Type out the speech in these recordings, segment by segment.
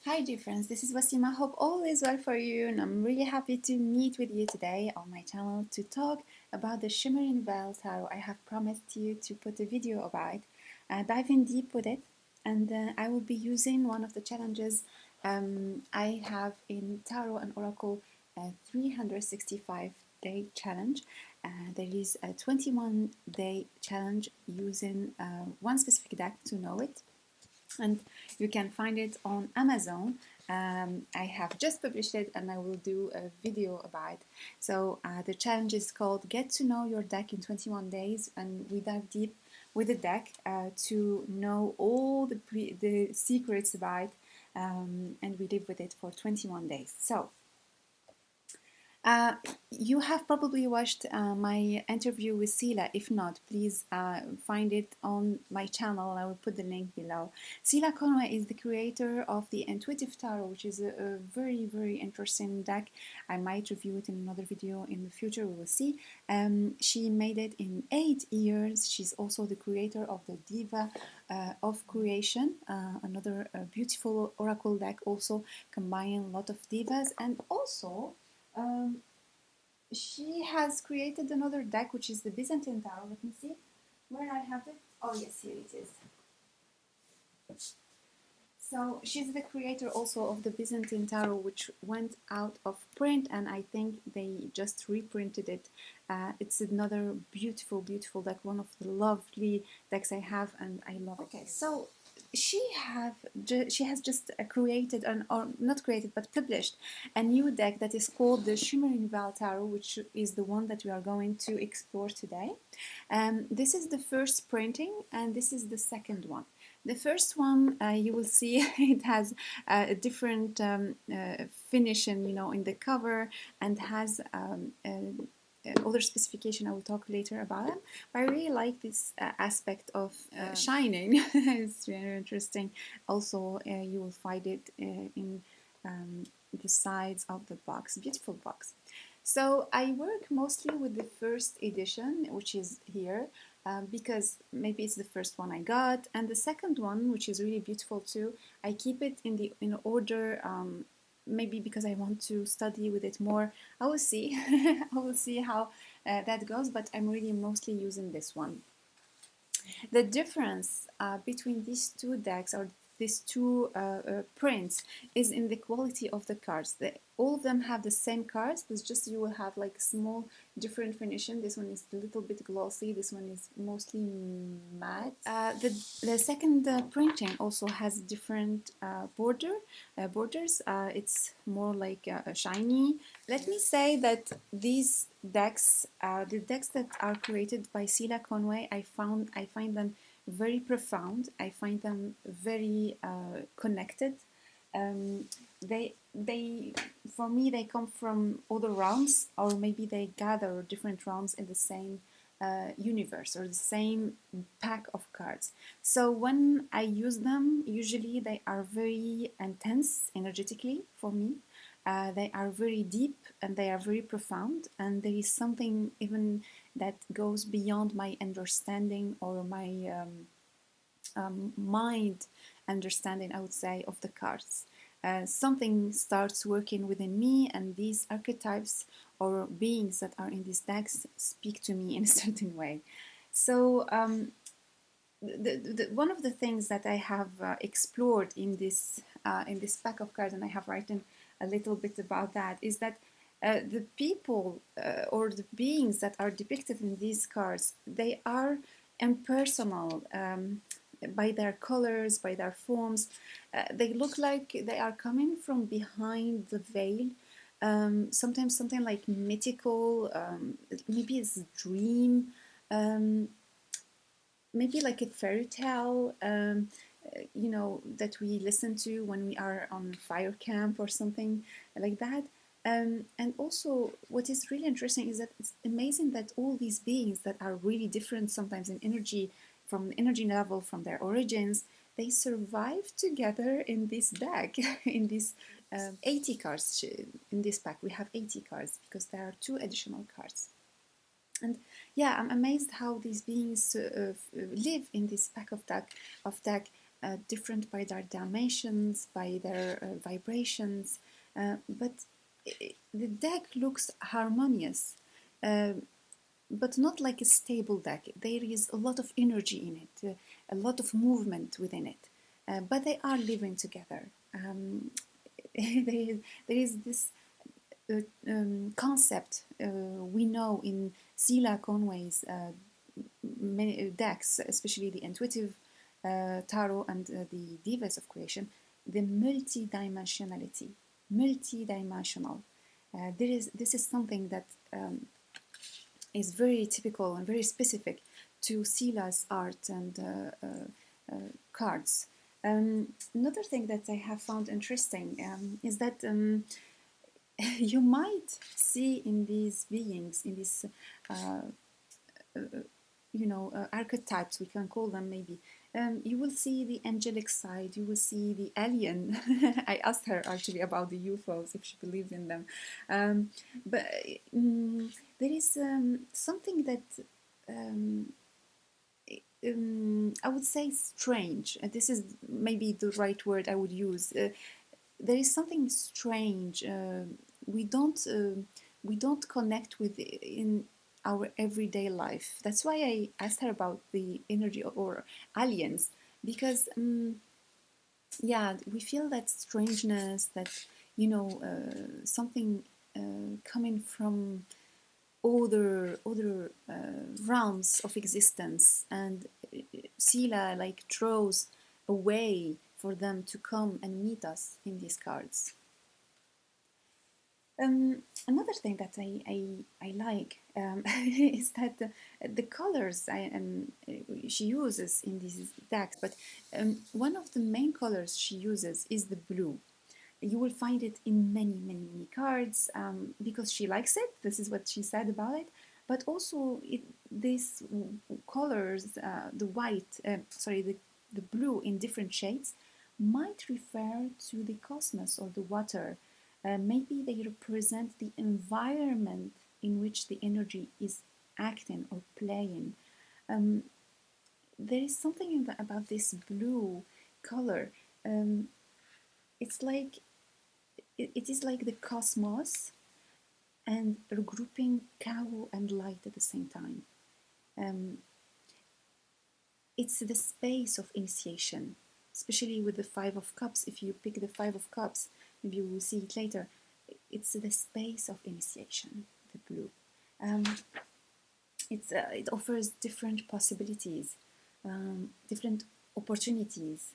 Hi dear friends, this is Wasima. Hope all is well for you, and I'm really happy to meet with you today on my channel to talk about the Shimmering Veil Tarot. I have promised you to put a video about it, dive in deep with it, and I will be using one of the challenges I have in Tarot and Oracle 365-day challenge. There is a 21-day challenge using one specific deck to know it, and you can find it on Amazon. I have just published it and I will do a video about it. So the challenge is called Get to Know Your Deck in 21 Days, and we dive deep with the deck to know all the secrets about it, and we live with it for 21 days. So uh, you have probably watched my interview with Sila. If not, please find it on my channel. I will put the link below. Sila Conway is the creator of the Intuitive Tarot, which is a very, very interesting deck. I might review it in another video in the future. We will see. She made it in 8 years. She's also the creator of the Diva of Creation, another beautiful oracle deck, also combining a lot of divas, and also she has created another deck, which is the Byzantine Tarot. Let me see where I have it. Oh, yes, here it is. So she's the creator also of the Byzantine Tarot, which went out of print, and I think they just reprinted it. It's another beautiful, beautiful deck, one of the lovely decks I have, and I love it. Okay, so she has just created or not created but published a new deck that is called the Shimmering Veil Tarot, which is the one that we are going to explore today. This is the first printing, and this is the second one. The first one, you will see it has a different finish in, in the cover, and has other specification. I will talk later about them. But I really like this aspect of shining. It's very interesting. Also, you will find it in the sides of the box. Beautiful box. So I work mostly with the first edition, which is here, because maybe it's the first one I got, and the second one, which is really beautiful too. I keep it in order. Maybe because I want to study with it more. I will see. I will see how that goes. But I'm really mostly using this one. The difference between these two decks, or these two prints, is in the quality of the cards. All of them have the same cards, but just you will have like small different finishing. This one is a little bit glossy, this one is mostly matte. The second printing also has different borders. It's more like shiny. Let me say that these decks, the decks that are created by Sila Conway, I find them very profound. I find them very connected. They for me they come from other realms, or maybe they gather different realms in the same universe, or the same pack of cards. So when I use them, usually they are very intense energetically for me. They are very deep and they are very profound, and there is something even that goes beyond my understanding, or my mind understanding, I would say, of the cards. Something starts working within me, and these archetypes or beings that are in these decks speak to me in a certain way. So one of the things that I have explored in this pack of cards, and I have written a little bit about that, is that the people or the beings that are depicted in these cards, they are impersonal. By their colors, by their forms, they look like they are coming from behind the veil. Sometimes something like mythical, maybe it's a dream, um, maybe like a fairy tale, that we listen to when we are on fire camp or something like that. And also, what is really interesting is that it's amazing that all these beings that are really different sometimes in energy, from energy level, from their origins, they survive together in this deck, in this 80 cards. In this pack, we have 80 cards because there are 2 additional cards. And yeah, I'm amazed how these beings live in this pack of deck. different by their dimensions, by their vibrations, but the deck looks harmonious, uh, but not like a stable deck. There is a lot of energy in it, a lot of movement within it, but they are living together. There is this concept we know in Sela Conway's many decks, especially the intuitive tarot and the divas of creation, the multidimensionality, multidimensional. This is something that is very typical and very specific to Sela's art and cards. Another thing that I have found interesting is that you might see in these beings, in these archetypes, we can call them maybe. You will see the angelic side, you will see the alien. I asked her actually about the UFOs, if she believes in them. But there is something that I would say strange. This is maybe the right word I would use. There is something strange. We don't connect with in our everyday life. That's why I asked her about the energy or aliens, because yeah, we feel that strangeness, that something coming from other realms of existence, and Sela like draws a way for them to come and meet us in these cards. Another thing that I like is that the colors she uses in these decks, but one of the main colors she uses is the blue. You will find it in many cards because she likes it. This is what she said about it. But also, these colors, the white, the blue in different shades, might refer to the cosmos or the water. Maybe they represent the environment in which the energy is acting or playing. Um, there is something about this blue color. It's like it is like the cosmos and regrouping chaos and light at the same time. Um, it's the space of initiation, especially with the Five of Cups. If you pick the Five of Cups, maybe you will see it later. It's the space of initiation, the blue. Um, it offers different possibilities, different opportunities.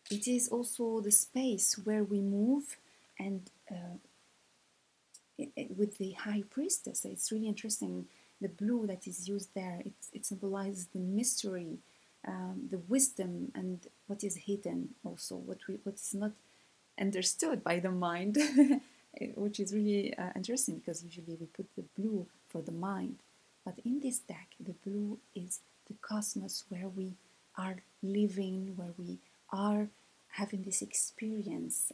It is also the space where we move, and with the High Priestess, it's really interesting. The blue that is used there, it symbolizes the mystery, the wisdom, and what is hidden. Also, what is not understood by the mind, which is really interesting because usually we put the blue for the mind, but in this deck, the blue is the cosmos where we are living, where we are having this experience.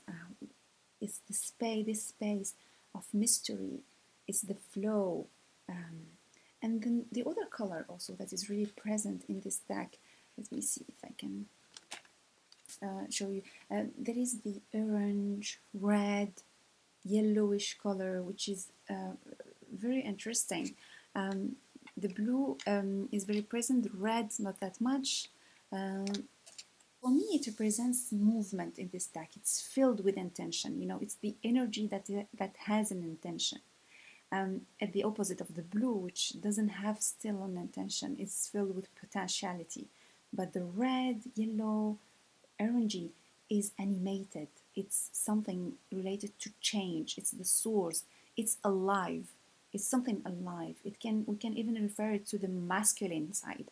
It's the space, this space of mystery. It's the flow. And then the other color also that is really present in this deck, let me see if I can show you. There is the orange, red, yellowish color, which is very interesting. The blue is very present, the red not that much. For me, it represents movement in this deck. It's filled with intention. It's the energy that has an intention. At the opposite of the blue, which doesn't have still an intention, it's filled with potentiality. But the red, yellow, orangey is animated. It's something related to change. It's the source. It's alive. It's something alive. We can even refer it to the masculine side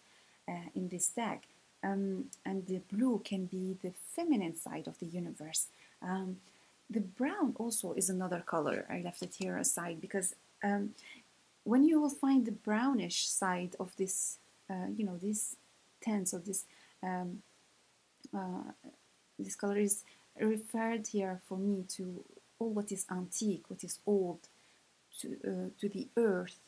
in this deck. And the blue can be the feminine side of the universe. The brown also is another color. I left it here aside because when you will find the brownish side of this, these tints of this, this color is referred here for me to all what is antique, what is old, to the earth,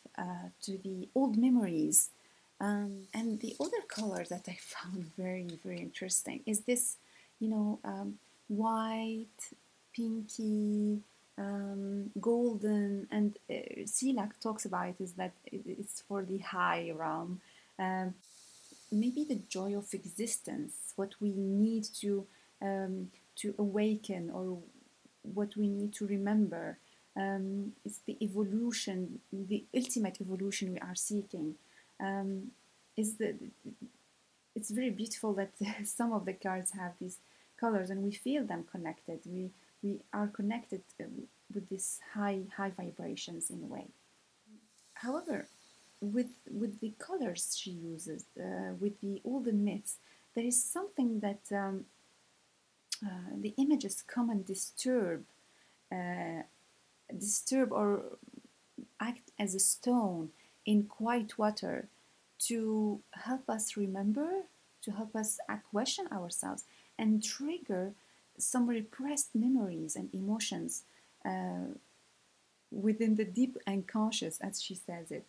to the old memories. And the other color that I found very, very interesting is this, you know, white, pinky, golden, and Silak talks about is that it's for the high realm. Um, Maybe the joy of existence, what we need to awaken, or what we need to remember. It's the evolution, the ultimate evolution we are seeking. Um, is the It's very beautiful that some of the cards have these colors, and we feel them connected. We are connected with these high vibrations in a way. However, with the colors she uses, with the all the myths, there is something that the images come and uh, disturb or act as a stone in quiet water to help us remember, to help us question ourselves, and trigger some repressed memories and emotions uh, within the deep unconscious, as she says it.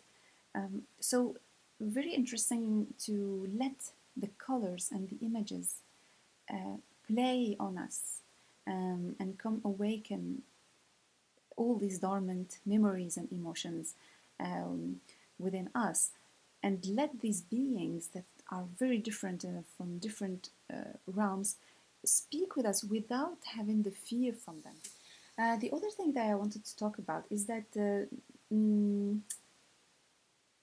So, very interesting to let the colors and the images uh, play on us and come awaken all these dormant memories and emotions um, within us, and let these beings that are very different from different realms speak with us without having the fear from them. The other thing that I wanted to talk about is that there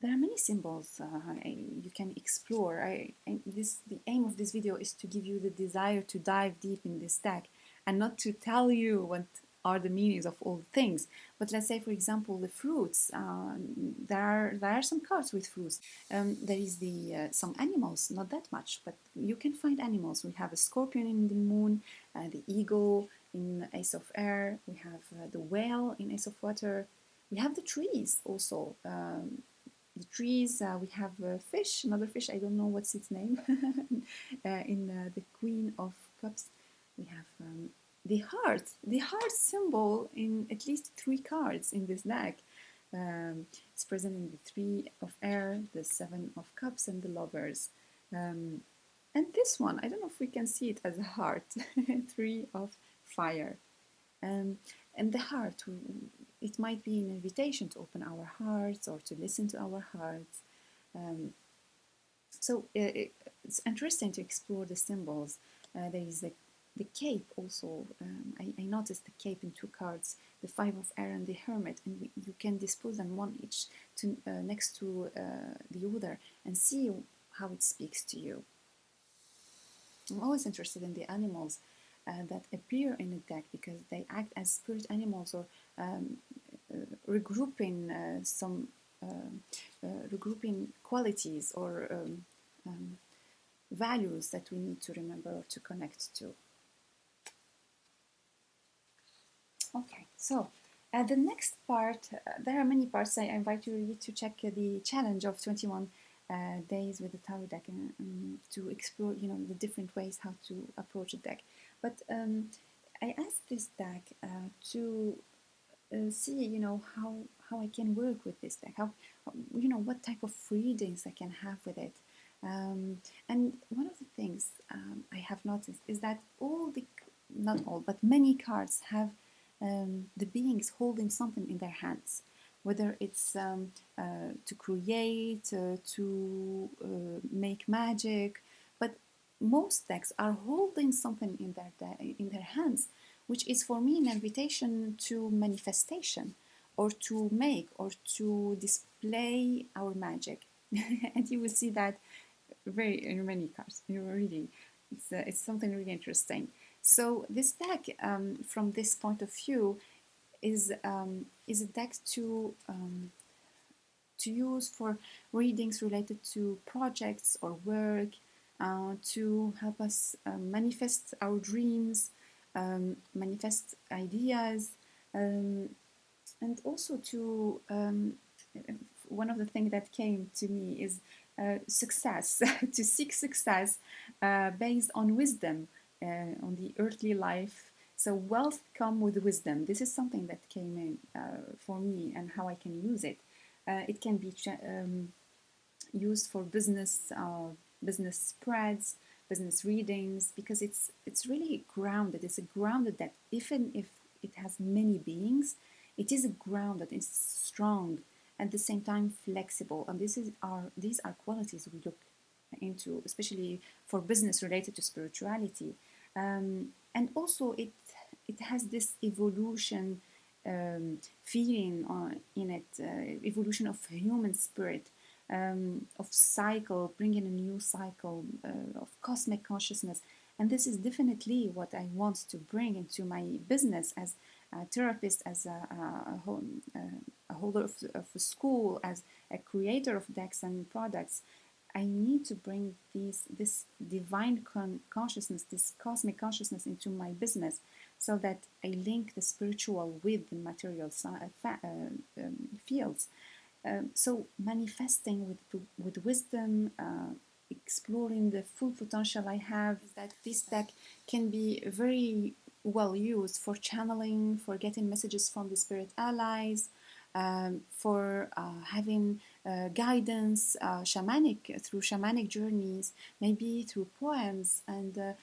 are many symbols you can explore. The aim of this video is to give you the desire to dive deep in this deck, and not to tell you what are the meanings of all things. But let's say, for example, the fruits. There are some cards with fruits. There is the some animals, not that much, but you can find animals. We have a scorpion in the moon, the eagle in Ace of Air. We have the whale in Ace of Water. We have the trees also. The trees. We have a fish, another fish. I don't know what's its name. In the Queen of Cups, we have the heart symbol in at least three cards in this deck. It's present in the Three of Air, the Seven of Cups, and the Lovers. Um, and this one, I don't know if we can see it as a heart, Three of Fire. Um, and the heart, it might be an invitation to open our hearts or to listen to our hearts. Um, it's interesting to explore the symbols. There is the cape also. I noticed the cape in two cards, the Five of Air and the Hermit, and you can dispose them one each next to the other and see how it speaks to you. I'm always interested in the animals that appear in a deck because they act as spirit animals, or um, regrouping some regrouping qualities or values that we need to remember or to connect to. Okay, so the next part, there are many parts. I invite you really to check the challenge of 21 days with the tarot deck, and to explore, the different ways how to approach a deck. But I asked this deck to see, how I can work with this deck, what type of readings I can have with it. And one of the things I have noticed is that not all, but many cards have the beings holding something in their hands, whether it's to create, make magic, but most decks are holding something in their hands, which is for me an invitation to manifestation, or to make, or to display our magic. And you will see that very in many cards. Really, it's something really interesting. So this deck, from this point of view, is a deck to use for readings related to projects or work, to help us manifest our dreams, manifest ideas, and also to one of the things that came to me is success, to seek success based on wisdom, on the earthly life. So wealth come with wisdom. This is something that came in for me, and how I can use it. It can be used for business spreads, business readings, because it's really grounded. It's a grounded deck. Even if it has many beings, it is a grounded. It's strong, at the same time flexible, and these are qualities we look into, especially for business related to spirituality. And also it has this evolution feeling in it, evolution of human spirit, of cycle, bringing a new cycle of cosmic consciousness. And this is definitely what I want to bring into my business as a therapist, as a holder of a school, as a creator of decks and products. I need to bring this divine consciousness, this cosmic consciousness into my business, so that I link the spiritual with the material fields. So manifesting with wisdom, exploring the full potential I have, that this deck can be very well used for channeling, for getting messages from the spirit allies, for having guidance, through shamanic journeys, maybe through poems and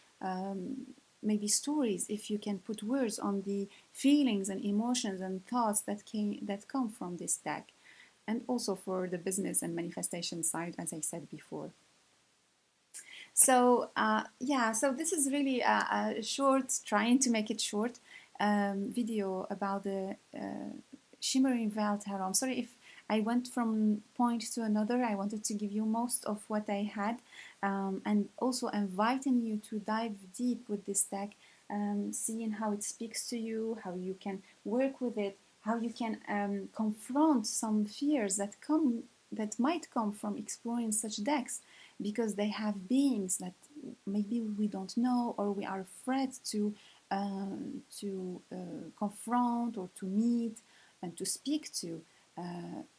maybe stories. If you can put words on the feelings and emotions and thoughts that come from this deck, and also for the business and manifestation side, as I said before. So yeah, so this is really a short, trying to make it short, video about the Shimmering Veil Tarot. I'm sorry if I went from point to another. I wanted to give you most of what I had, and also inviting you to dive deep with this deck, seeing how it speaks to you, how you can work with it, how you can confront some fears that might come from exploring such decks, because they have beings that maybe we don't know, or we are afraid to confront or to meet and to speak to.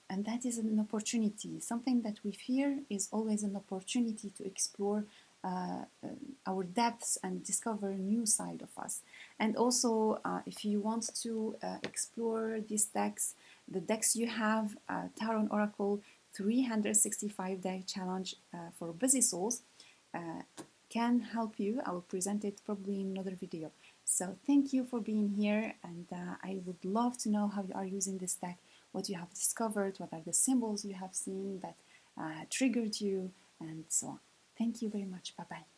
And that is an opportunity. Something that we fear is always an opportunity to explore our depths and discover a new side of us. And also, if you want to explore these decks, the decks you have, Tarot and Oracle 365-day challenge for busy souls, can help you. I will present it probably in another video. So thank you for being here, and I would love to know how you are using this deck, what you have discovered, what are the symbols you have seen that triggered you, and so on. Thank you very much. Bye-bye.